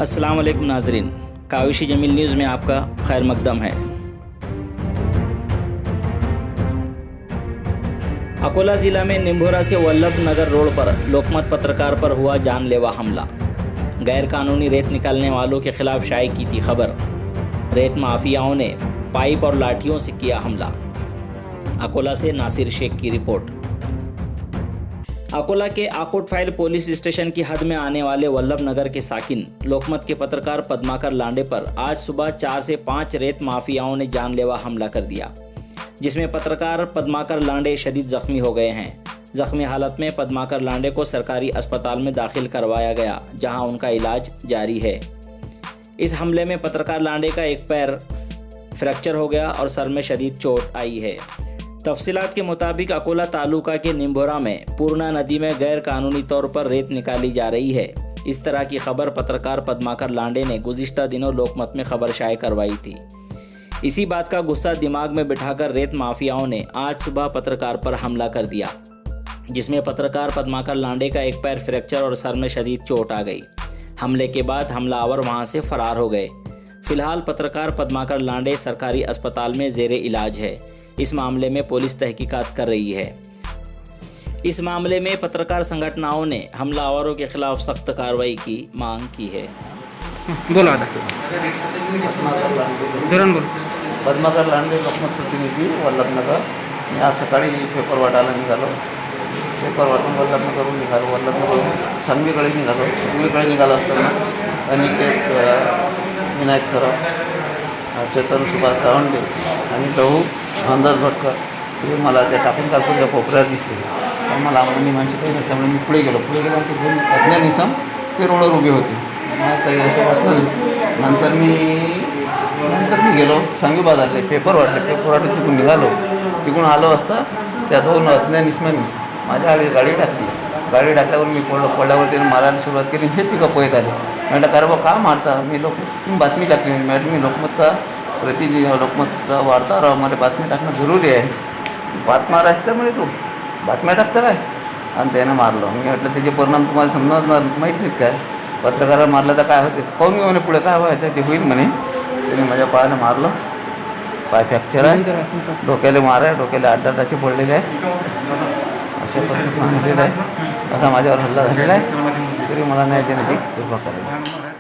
अस्सलाम वालेकुम नाजरीन, काविशी जमील न्यूज़ में आपका खैर मकदम है। अकोला ज़िला में निंभोरा से वल्लभ नगर रोड पर लोकमत पत्रकार पर हुआ जानलेवा हमला। गैर कानूनी रेत निकालने वालों के खिलाफ शाये की थी खबर। रेत माफियाओं ने पाइप और लाठियों से किया हमला। अकोला से नासिर शेख की रिपोर्ट। अकोला के आकोट फाइल पुलिस स्टेशन की हद में आने वाले वल्लभ नगर के साकिन लोकमत के पत्रकार पद्माकर लांडे पर आज सुबह 4 से 5 रेत माफियाओं ने जानलेवा हमला कर दिया, जिसमें पत्रकार पद्माकर लांडे शदीद जख्मी हो गए हैं। जख्मी हालत में पद्माकर लांडे को सरकारी अस्पताल में दाखिल करवाया गया, जहां उनका इलाज जारी है। इस हमले में पत्रकार लांडे का एक पैर फ्रैक्चर हो गया और सर में शदीद चोट आई है। तफसीलात के मुताबिक अकोला तालुका के निंभोरा में पूर्णा नदी में गैर कानूनी तौर पर रेत निकाली जा रही है। इस तरह की खबर पत्रकार पद्माकर लांडे ने गुज़िश्ता दिनों लोकमत में खबर शाये करवाई थी। इसी बात का गुस्सा दिमाग में बिठाकर रेत माफियाओं ने आज सुबह पत्रकार पर हमला कर दिया, जिसमें पत्रकार पद्माकर लांडे का एक पैर फ्रैक्चर और सर में शदीद चोट आ गई। हमले के बाद हमलावर वहां से फरार हो गए। फिलहाल पत्रकार पद्माकर लांडे सरकारी अस्पताल में ज़ेरे इलाज है। इस मामले में पुलिस तहकीकात कर रही है। इस मामले में पत्रकार संगठनों ने हमलावरों के खिलाफ सख्त कार्रवाई की मांग की है। बोला पद्माकर लांडे लोकमत प्रतिनिधी वल्लभनगर। मी आज सकाळी पेपर वाटायला निघालो. पेपर वाटून वल्लभनगरहून निघालो. वल्लभनगरहून सांगवीकडे निघालो. सांगवीकडे निघालो असताना अनिकेत विनायक सराफ, चेतन सुभाष गावंडे आणि लहू अंदाज भटकर हे मला त्या टाकून काढून कोपऱ्यात दिसले. पण मला नियमांची काही नसल्यामुळे मी पुढे गेलो ते दोन अज्ञात इसम ते रोडवर उभे होते. मला काही असं वाटलं नाही. नंतर मी गेलो सांगवी बाजारले. पेपर वाटले तिकडून निघालो. तिकडून आलो असता त्या दोन अज्ञात इसमांनी माझ्या गाडी टाकली. गाडी टाकल्यावर मी पडल्यावर त्याने मारायला सुरुवात केली. हे तिघं पळत आले. म्हटलं का रे बा का मारता? तुम्ही बातमी टाकली. मॅडम मी लोकमतचा प्रतिनिधी, लोकमतचा वार्ताहर, मला बातमी टाकणं जरुरी आहे. बातम्या मारायचं का म्हणे तू बातम्या टाकता काय? आणि त्यानं मारलं. मी म्हटलं त्याचे परिणाम तुम्हाला समजणार माहीत नाहीत काय? पत्रकाराला मारलं तर काय होते? पाहून मी म्हणे पुढे काय व्हायचं ते होईल म्हणे. त्याने माझ्या पायानं मारलं. पाय फ्रॅक्चर आहे, डोक्याला मार आहे, डोक्याला आड्डाचे पडलेले आहे, अशा पद्धतीने सांगितलेलं आहे. असा माझ्यावर हल्ला झालेला आहे. तरी मला न्याय देण्याची कृपा करावी.